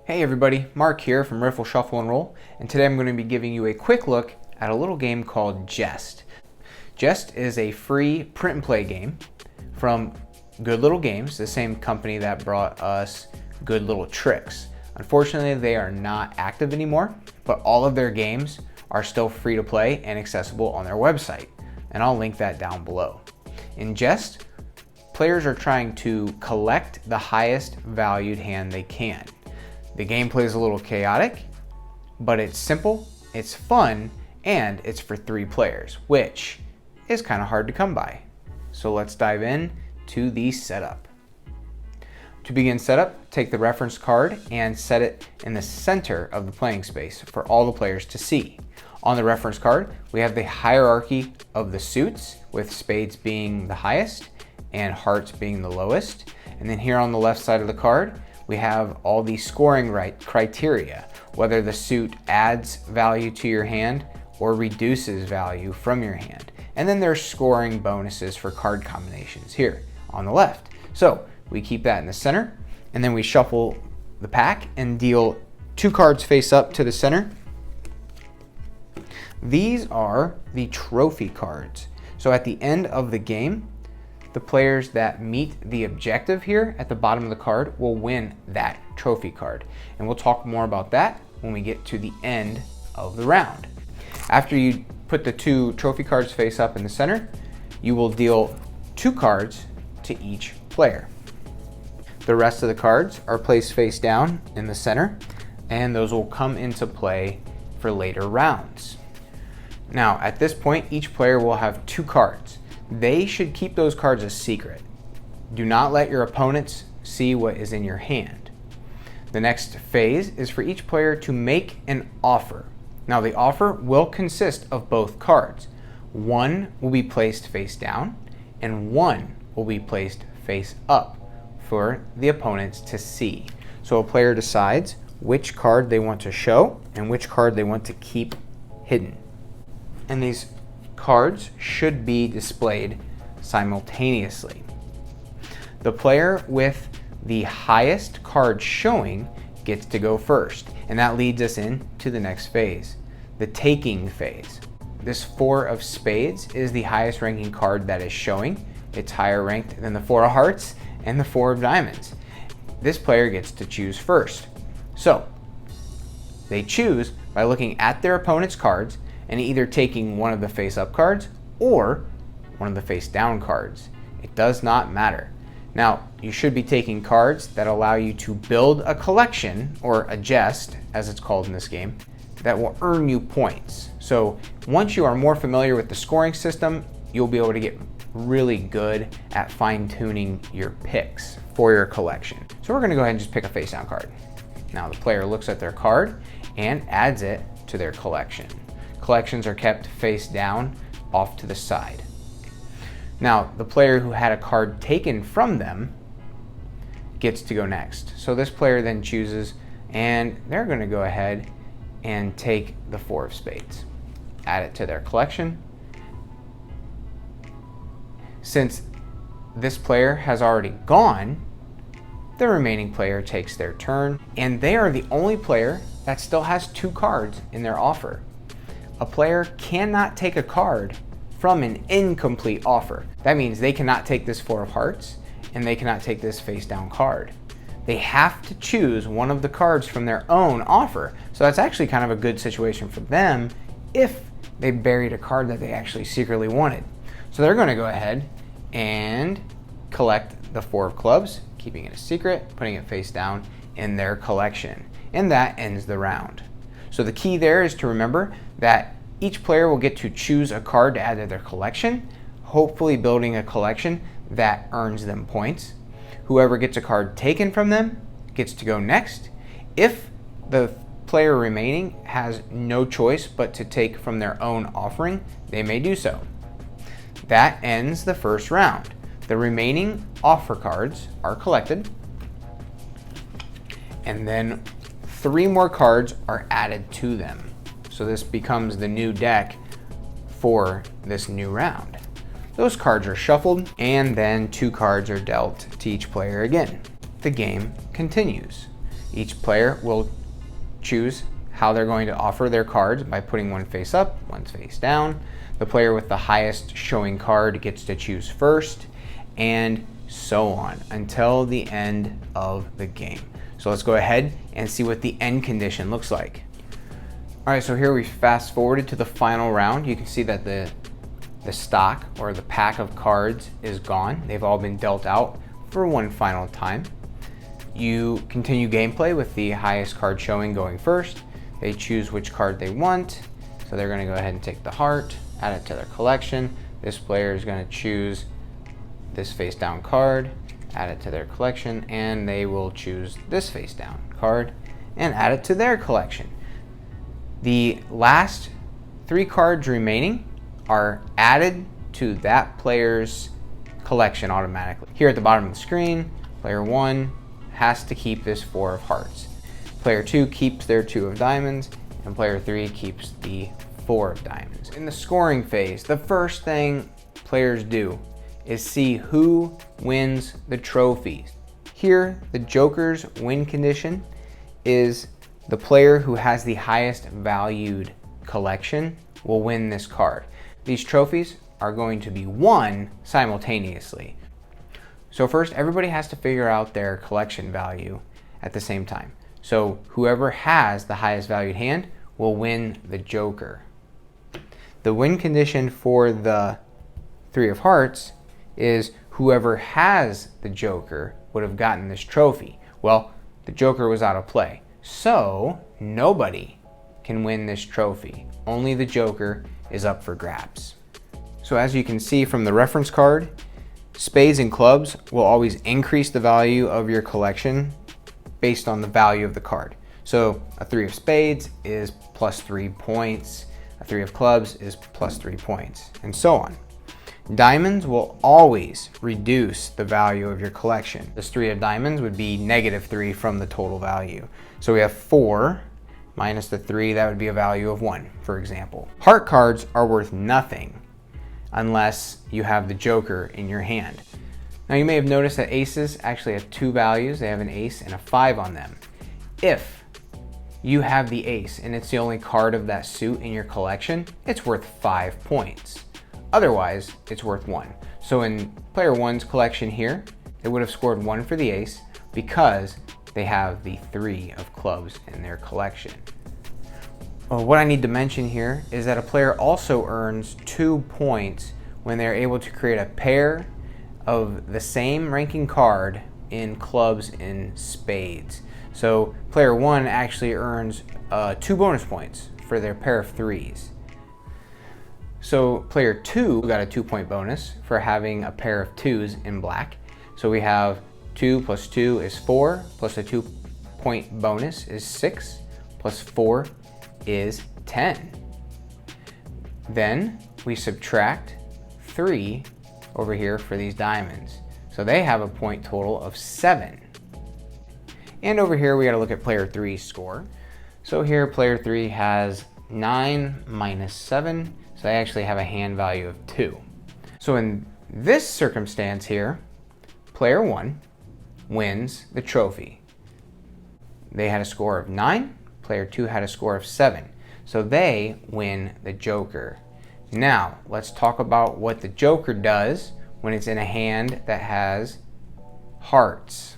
Hey everybody, Mark here from Riffle, Shuffle, and Roll, and today I'm going to be giving you a quick look at a little game called Jest. Jest is a free print and play game from Good Little Games, the same company that brought us Good Little Tricks. Unfortunately, they are not active anymore, but all of their games are still free to play and accessible on their website, and I'll link that down below. In Jest, players are trying to collect the highest valued hand they can. The gameplay is a little chaotic, but it's simple, it's fun, and it's for 3 players, which is kind of hard to come by. So let's dive in to the setup. To begin setup, take the reference card and set it in the center of the playing space for all the players to see. On the reference card, we have the hierarchy of the suits, with spades being the highest and hearts being the lowest. And then here on the left side of the card, we have all the scoring criteria, whether the suit adds value to your hand or reduces value from your hand. And then there's scoring bonuses for card combinations here on the left. So we keep that in the center, and then we shuffle the pack and deal 2 cards face up to the center. These are the trophy cards. So at the end of the game, the players that meet the objective here at the bottom of the card will win that trophy card. And we'll talk more about that when we get to the end of the round. After you put the 2 trophy cards face up in the center, you will deal 2 cards to each player. The rest of the cards are placed face down in the center, and those will come into play for later rounds. Now, at this point, each player will have 2 cards. They should keep those cards a secret. Do not let your opponents see what is in your hand. The next phase is for each player to make an offer. Now, the offer will consist of both cards. One will be placed face down, and one will be placed face up for the opponents to see. So a player decides which card they want to show and which card they want to keep hidden. And these cards should be displayed simultaneously. The player with the highest card showing gets to go first, and that leads us into the next phase, the taking phase. This 4 of spades is the highest ranking card that is showing. It's higher ranked than the 4 of hearts and the 4 of diamonds. This player gets to choose first. So they choose by looking at their opponent's cards and either taking one of the face-up cards or one of the face-down cards. It does not matter. Now, you should be taking cards that allow you to build a collection, or a jest, as it's called in this game, that will earn you points. So once you are more familiar with the scoring system, you'll be able to get really good at fine-tuning your picks for your collection. So we're gonna go ahead and just pick a face-down card. Now the player looks at their card and adds it to their collection. Collections are kept face down off to the side. Now, the player who had a card taken from them gets to go next. So this player then chooses, and they're going to go ahead and take the 4 of spades, add it to their collection. Since this player has already gone, the remaining player takes their turn, and they are the only player that still has 2 cards in their offer. A player cannot take a card from an incomplete offer. That means they cannot take this 4 of hearts and they cannot take this face down card. They have to choose one of the cards from their own offer. So that's actually kind of a good situation for them if they buried a card that they actually secretly wanted. So they're going to go ahead and collect the 4 of clubs, keeping it a secret, putting it face down in their collection. And that ends the round. So the key there is to remember that each player will get to choose a card to add to their collection, hopefully building a collection that earns them points. Whoever gets a card taken from them gets to go next. If the player remaining has no choice but to take from their own offering, they may do so. That ends the first round. The remaining offer cards are collected, and then 3 more cards are added to them. So this becomes the new deck for this new round. Those cards are shuffled, and then 2 cards are dealt to each player again. The game continues. Each player will choose how they're going to offer their cards by putting one face up, one face down. The player with the highest showing card gets to choose first, and so on until the end of the game. So let's go ahead and see what the end condition looks like. All right, so here we fast forwarded to the final round. You can see that the stock or the pack of cards is gone. They've all been dealt out for one final time. You continue gameplay with the highest card showing going first. They choose which card they want. So they're gonna go ahead and take the heart, add it to their collection. This player is gonna choose this face down card, add it to their collection, and they will choose this face down card and add it to their collection. The last 3 cards remaining are added to that player's collection automatically. Here at the bottom of the screen, player 1 has to keep this 4 of hearts. Player 2 keeps their 2 of diamonds, and player 3 keeps the 4 of diamonds. In the scoring phase, the first thing players do is see who wins the trophies. Here, the Joker's win condition is the player who has the highest valued collection will win this card. These trophies are going to be won simultaneously. So first, everybody has to figure out their collection value at the same time. So whoever has the highest valued hand will win the Joker. The win condition for the 3 of hearts is whoever has the Joker would have gotten this trophy. Well, the Joker was out of play, so nobody can win this trophy. Only the Joker is up for grabs. So as you can see from the reference card, spades and clubs will always increase the value of your collection based on the value of the card. So a 3 of spades is plus 3 points, a 3 of clubs is plus 3 points, and so on. Diamonds will always reduce the value of your collection. This 3 of diamonds would be -3 from the total value. So we have 4 minus the 3, that would be a value of 1, for example. Heart cards are worth nothing unless you have the Joker in your hand. Now you may have noticed that aces actually have 2 values. They have an ace and a 5 on them. If you have the ace and it's the only card of that suit in your collection, it's worth 5 points. Otherwise, it's worth 1. So in player 1's collection here, they would have scored 1 for the ace because they have the 3 of clubs in their collection. Well, what I need to mention here is that a player also earns 2 points when they're able to create a pair of the same ranking card in clubs and spades. So player 1 actually earns 2 bonus points for their pair of 3s. So player 2 got a 2-point bonus for having a pair of 2s in black. So we have 2 plus 2 is 4, plus a 2-point bonus is 6, plus 4 is 10. Then we subtract 3 over here for these diamonds. So they have a point total of 7. And over here we got to look at player 3's score. So here player 3 has 9 minus 7, so they actually have a hand value of 2. So in this circumstance here, player 1 wins the trophy. They had a score of 9, player 2 had a score of 7, so they win the Joker. Now, let's talk about what the Joker does when it's in a hand that has hearts.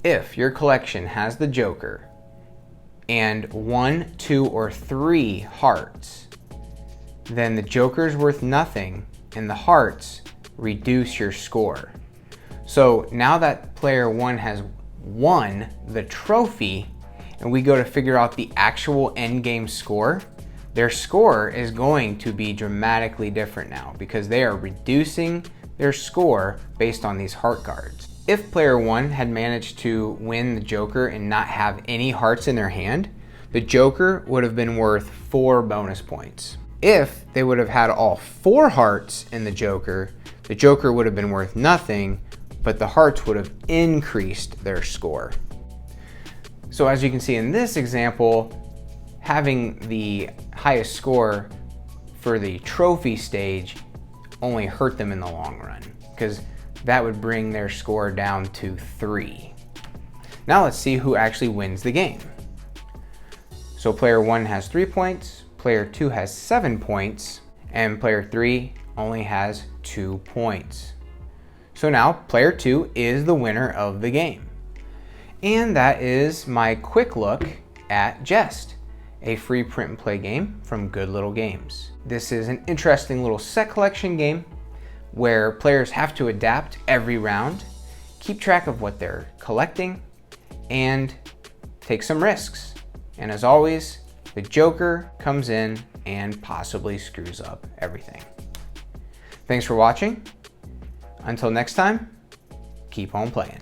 If your collection has the Joker and 1, 2, or 3 hearts, then the Joker's worth nothing and the hearts reduce your score. So now that player 1 has won the trophy and we go to figure out the actual endgame score, their score is going to be dramatically different now because they are reducing their score based on these heart cards. If player 1 had managed to win the Joker and not have any hearts in their hand, the Joker would have been worth 4 bonus points. If they would have had all 4 hearts in the Joker would have been worth nothing, but the hearts would have increased their score. So as you can see in this example, having the highest score for the trophy stage only hurt them in the long run because that would bring their score down to 3. Now let's see who actually wins the game. So player 1 has 3 points, player 2 has 7 points, and player 3 only has 2 points. So now player 2 is the winner of the game. And that is my quick look at Jest, a free print and play game from Good Little Games. This is an interesting little set collection game where players have to adapt every round, keep track of what they're collecting, and take some risks. And as always, the Joker comes in and possibly screws up everything. Thanks for watching. Until next time, keep on playing.